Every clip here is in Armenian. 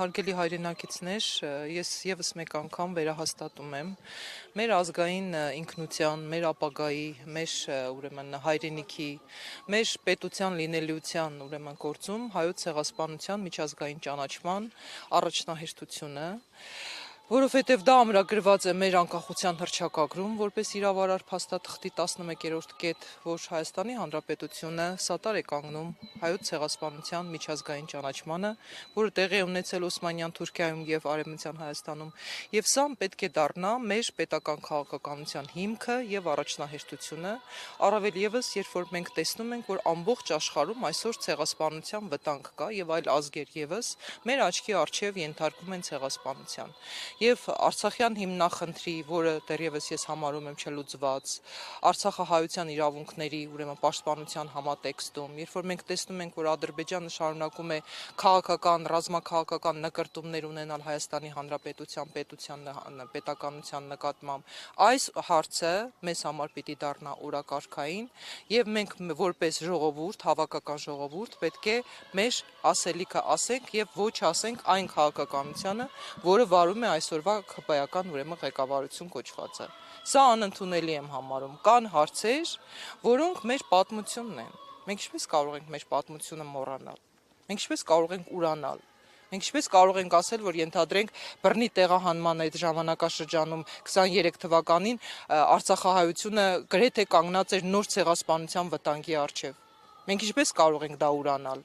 Հարգելի հայրենակիցներ, ես եւս մեկ անգամ վերահաստատում եմ մեր ազգային ինքնության, մեր ապագայի, մեր ուրեմն հայրենիքի, մեր պետության լինելիության ուրեմն գործում հայոց ցեղասպանության միջազգային ճանաչման առաջնահերթությունը, որովհետև դա ամրագրված է մեր անկախության հռչակագրում, որպես իրավարար փաստաթղթի 11-րդ կետ, որ Հայաստանի Հանրապետությունը սատար է կանգնում հայոց ցեղասպանության միջազգային ճանաչմանը, որը տեղի է ունեցել Օսմանյան Թուրքիայում եւ Արևմտյան Հայաստանում, եւ սա պետք է դառնա մեր պետական քաղաքականության հիմքը եւ առաջնահերթությունը, առավել եւս, երբ որ մենք տեսնում ենք, որ ամբողջ աշխարհում այսօր ցեղասպանության վտանգ կա եւ այլ ազգեր եւս մեր աչքի առջեւ ենթարկվում են ցեղասպանության։ Եվ Արցախյան հիմնախնդրի, որը դեռևս ես համարում եմ չլուծված, Արցախահայության իրավունքների ուրեմն պաշտպանության համատեքստում, երբ որ մենք տեսնում ենք, որ Ադրբեջանը շարունակում է քաղաքական, ռազմաքաղաքական նկրտումներ ունենալ Հայաստանի Հանրապետության պետականության նկատմամբ, այս հարցը մեզ համար պիտի դառնա օրակարգային եւ մենք որպես ժողովուրդ, հավաքական ժողովուրդ պետք է մեր ասելիքը ասենք եւ ոչ ասենք այն քաղաքականությանը, որը վարում է այսօրվա քպայական ուրեմն ղեկավարություն կոչվածը։ Սա անընդունելի եմ համարում։ Կան հարցեր, որոնք մեր պատմությունն են։ Մենք ինչպես կարող ենք մեր պատմությունը մոռանալ։ Մենք ինչպես կարող ենք ուրանալ։ Մենք ինչպես կարող ենք ասել, որ ենթադրենք բռնի տեղահանման այդ ժամանակաշրջանում 23 թվականին Արցախահայությունը գրեթե կանգնած էր նոր ցեղասպանության վտանգի առջև։ Մենք ինչպես կարող ենք դա ուրանալ։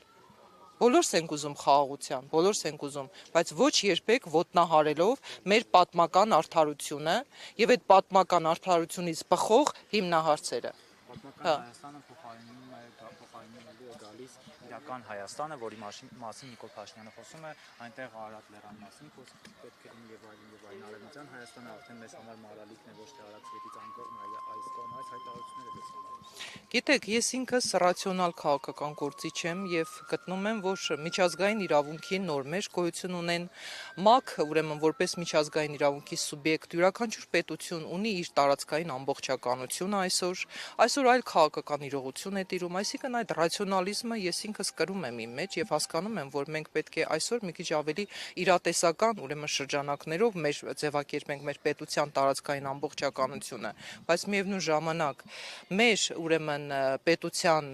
Բոլորս ենք ուզում խաղաղության, բոլորս ենք ուզում, բայց ոչ երբեք ոտնահարելով մեր պատմական արդարությունը եւ այդ պատմական արդարությունից բխող հիմնահարցերը։ Պատմական Հայաստանը փոխարինելու է գալիս իրական Հայաստանը, որի մասին Նիկոլ Փաշինյանը խոսում է, այնտեղ Արարատ լեռան մասին խոսքը պետք է լինի եւ այլն։ Արևմտյան Հայաստանը արդեն մեզ համար մարալիքն է, ոչ թե Արաքս գետից անկողմ այս կողմ այս հայտարարությունները դες։ Գիտեք, ես ինքս ռացիոնալ քաղաքական գործիչ եմ եւ գտնում եմ, որ միջազգային իրավունքի նորմեր գոյություն ունեն ՄԱԿ, ուրեմն որպես միջազգային իրավունքի սուբյեկտ, յուրաքանչյուր պետություն ունի իր տարածքային ամբողջականությունը այսօր այլ քաղաքական իրողություն է տիրում, այսինքն այդ ռացիոնալիզմը ես ինքս կրում եմ իմ մեջ եւ հասկանում եմ, որ մենք պետք է այսօր մի քիչ ավելի իրատեսական ուրեմն շրջանակներով մեր ձևակերպենք մեր պետության տարածքային ամբողջականությունը, բայց միևնույն ժամանակ մեր ուրեմն պետության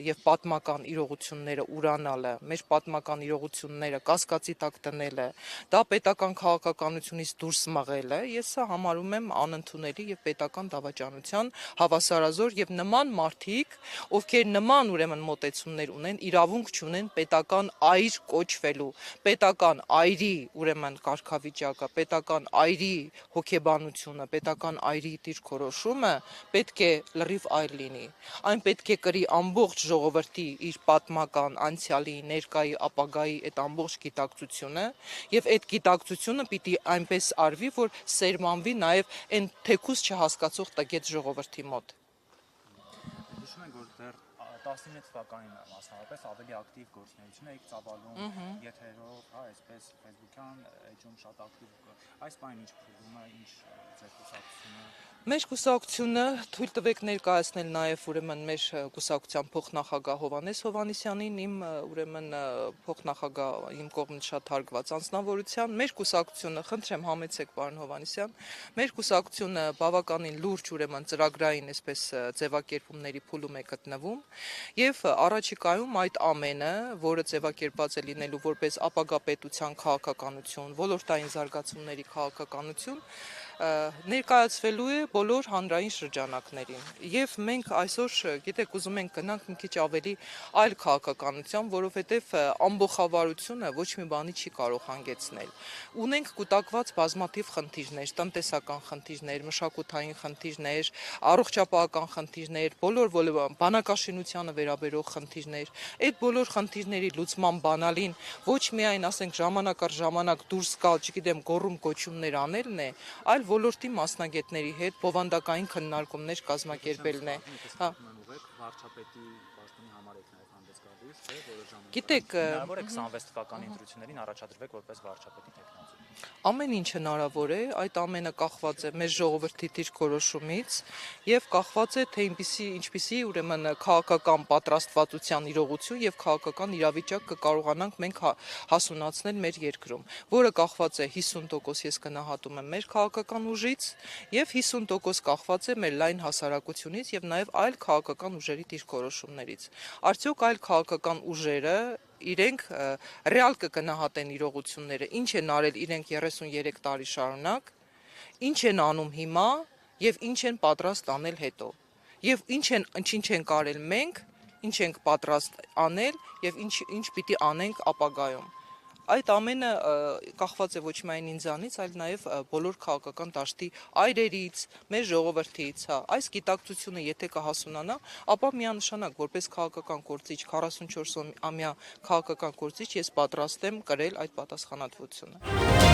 եւ պատմական իրողությունները ուրանալը, մեր պատմական իրողությունները կասկածի տակ տնելը, դա պետական քաղաքականությունից դուրս մղելը, ես սա համարում եմ անընդունելի եւ պետական դավաճանության հավասարազոր եւ նման մարդիկ, ովքեր նման ուրեմն մոտեցումներ ունեն, իրավունք չունեն պետական այր կոչվելու, պետական այրի ուրեմն կարգավիճակը, պետական այրի հոգեբանությունը, պետական այրի դիրքորոշումը պետք է լրիվ այլ լինի։ Այն պետք է կրի ամբողջ ժողովրդի իր պատմական անցյալի, ներկայի, ապագայի այդ ամբողջ գիտակցությունը եւ այդ գիտակցությունը պիտի այնպես արվի, որ սերմանվի նաեւ այն թեկուզ չհասկացող տգետ ժողովրդի մոտ։ Հիշում ենք, որ դեռ 19 թվականին մասնավորապես ավելի ակտիվ գործունեություն եք ծավալում եթերով, հա, այսպես Facebook-յան էջում շատ ակտիվ։ Այս բանը ինչ փոխվում է, ինչ ձեր կուսակցությունը։ Մեր կուսակցությունը թույլ տվեք ներկայացնել նաև ուրեմն մեր կուսակցության փոխնախագահ Հովհաննես Հովհաննիսյանին, իմ ուրեմն փոխնախագահ իմ կողմից շատ հարգված անձնավորության, մեր կուսակցությունը, խնդրեմ համեցեք պարոն Հովհաննիսյան, մեր կուսակցությունը բավականին լուրջ ուրեմն ծրագրային այսպես ձևակերպումների փուլում է գտնվում եւ առաջիկայում այդ ամենը, որը ձևակերպված է լինելու որպես ապագա պետության քաղաքականություն, ոլորտային զարգացումների քաղաքականություն, ներկայացվելու է բոլոր հանրային շրջանակներին եւ մենք այսօր գիտեք ուզում ենք գնանք մի քիչ ավելի այլ քաղաքականության, որովհետեւ ամբողջավարությունը ոչ մի բանի չի կարող հանգեցնել։ Ունենք կուտակված բազմաթիվ խնդիրներ, տնտեսական խնդիրներ, մշակութային խնդիրներ, առողջապահական խնդիրներ, բոլոր բանակաշինությանը վերաբերող խնդիրներ։ Այդ բոլոր խնդիրների լուծման բանալին ոչ միայն ասենք ժամանակ առ ժամանակ դուրս գալ, չգիտեմ, գոռում կոչումներ անելն է, այլ ոլորտի մասնագետների հետ բովանդակային քննարկումներ կազմակերպելն է։ Վարչապետի քննարկումի համար եք նաև հանդես գալիս, թե որոշ ժամանակ։ Գիտեք, Հնարավոր է 26 թվականի ընտրություններին առաջադրվեք որպես վարչապետի տեխնացու։ ամեն ինչ հնարավոր է, այդ ամենը կախված է մեր ժողովրդի դիրքորոշումից եւ կախված է թե ինչպիսի ուրեմն քաղաքական պատրաստվածության իրողություն եւ քաղաքական իրավիճակ կկարողանանք մենք հասունացնել մեր երկրում, որը կախված է 50% ես գնահատում եմ մեր քաղաքական ուժից եւ 50% կախված է մեր լայն հասարակությունից եւ նաեւ այլ քաղաքական ուժերի դիրքորոշումներից։ Արդյոք այլ քաղաքական ուժերը իրենք ռեալ կգնահատեն իրողությունները, ինչ են արել իրենք 33 տարի շարունակ, ինչ են անում հիմա եւ ինչ են պատրաստ անել հետո։ Եվ ինչ ենք արել մենք, ինչ ենք պատրաստ անել եւ ինչ պիտի անենք ապագայում։ Այդ ամենը կախված է ոչ միայն ինձանից, այլ նաեւ բոլոր քաղաքական դաշտի այրերից, մեր ժողովրդից, հա, այս գիտակցությունը եթե կհասունանա, ապա միանշանակ որպես քաղաքական գործիչ 44-ամյա քաղաքական գործիչ ես պատրաստ եմ կրել այդ պատասխանատվությունը։